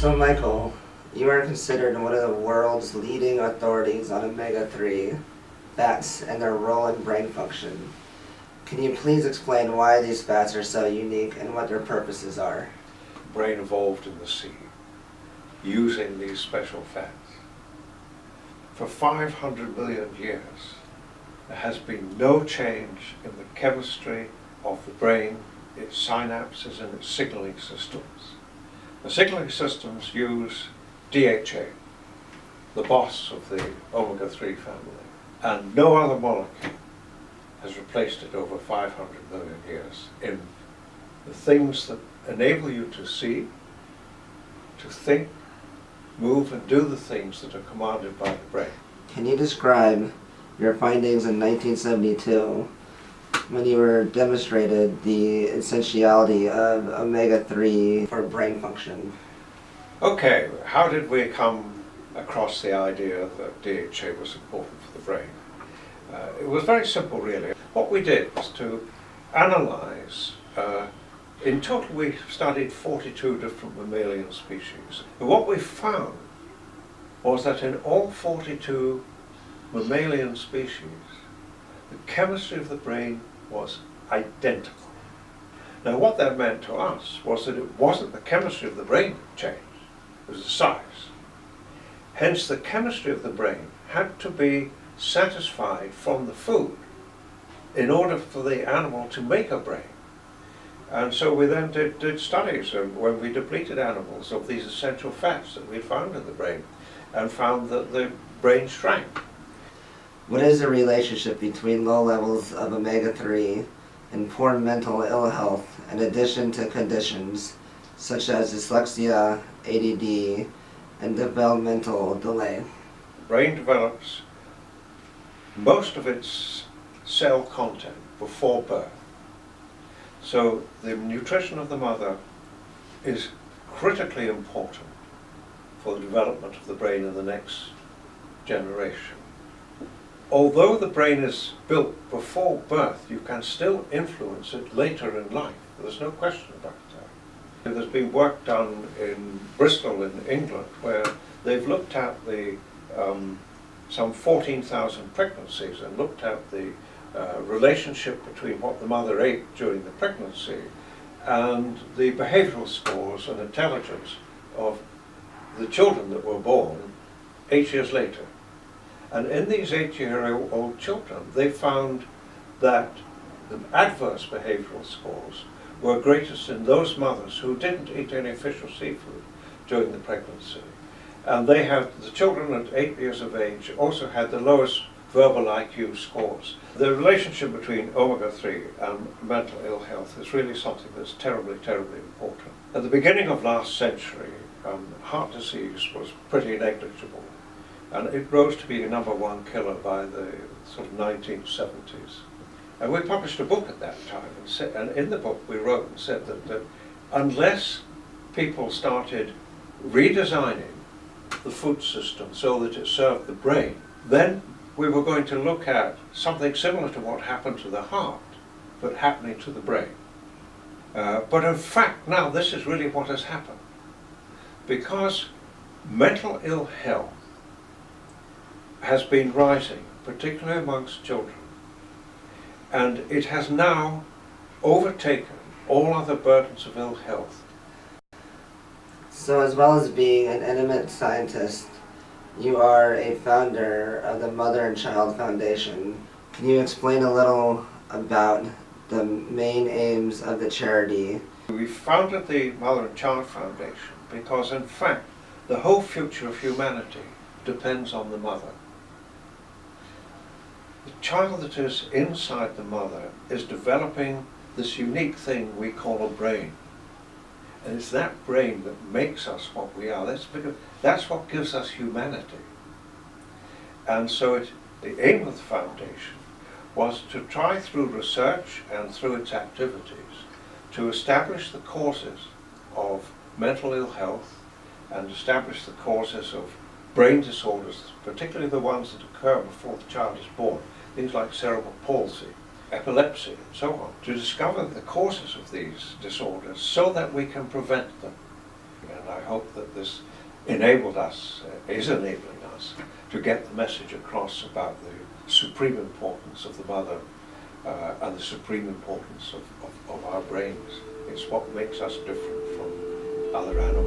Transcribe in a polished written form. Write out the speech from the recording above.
So Michael, you are considered one of the world's leading authorities on omega-3 fats and their role in brain function. Can you please explain why these fats are so unique and what their purposes are? Brain evolved in the sea using these special fats. For 500 million years, there has been no change in the chemistry of the brain, its synapses and its signaling systems. The signaling systems use DHA, the boss of the omega-3 family, and no other molecule has replaced it over 500 million years in the things that enable you to see, to think, move and do the things that are commanded by the brain. Can you describe your findings in 1972 when you were demonstrated the essentiality of omega-3 for brain function? Okay, how did we come across the idea that DHA was important for the brain? It was very simple, really. What we did was to analyze, in total we studied 42 different mammalian species. And what we found was that in all 42 mammalian species, the chemistry of the brain was identical. Now what that meant to us was that it wasn't the chemistry of the brain that changed, it was the size. Hence the chemistry of the brain had to be satisfied from the food in order for the animal to make a brain. And so we then did studies when we depleted animals of these essential fats that we found in the brain and found that the brain shrank. What is the relationship between low levels of omega-3 and poor mental ill health in addition to conditions such as dyslexia, ADD, and developmental delay? The brain develops most of its cell content before birth. So the nutrition of the mother is critically important for the development of the brain in the next generation. Although the brain is built before birth, you can still influence it later in life. There's no question about that. There's been work done in Bristol in England where they've looked at the some 14,000 pregnancies and looked at the relationship between what the mother ate during the pregnancy and the behavioral scores and intelligence of the children that were born 8 years later. And in these 8-year-old children, they found that the adverse behavioral scores were greatest in those mothers who didn't eat any fish or seafood during the pregnancy. And they had, the children at 8 years of age also had the lowest verbal IQ scores. The relationship between omega-3 and mental ill health is really something that's terribly, terribly important. At the beginning of last century, heart disease was pretty negligible. And it rose to be a #1 killer by the sort of 1970s. And we published a book at that time, and in the book we wrote and said that unless people started redesigning the food system so that it served the brain, then we were going to look at something similar to what happened to the heart, but happening to the brain. But in fact, now this is really what has happened. Because mental ill health has been rising, particularly amongst children, and it has now overtaken all other burdens of ill health. So as well as being an eminent scientist, you are a founder of the Mother and Child Foundation. Can you explain a little about the main aims of the charity? We founded the Mother and Child Foundation because in fact the whole future of humanity depends on the mother. The child that is inside the mother is developing this unique thing we call a brain. And it's that brain that makes us what we are. That's what gives us humanity. And so the aim of the foundation was to try through research and through its activities to establish the causes of mental ill health and establish the causes of brain disorders, particularly the ones that occur before the child is born, things like cerebral palsy, epilepsy, and so on, to discover the causes of these disorders so that we can prevent them. And And I hope that this enabled us, is enabling us, to get the message across about the supreme importance of the mother and the supreme importance of our brains. It's what makes us different from other animals.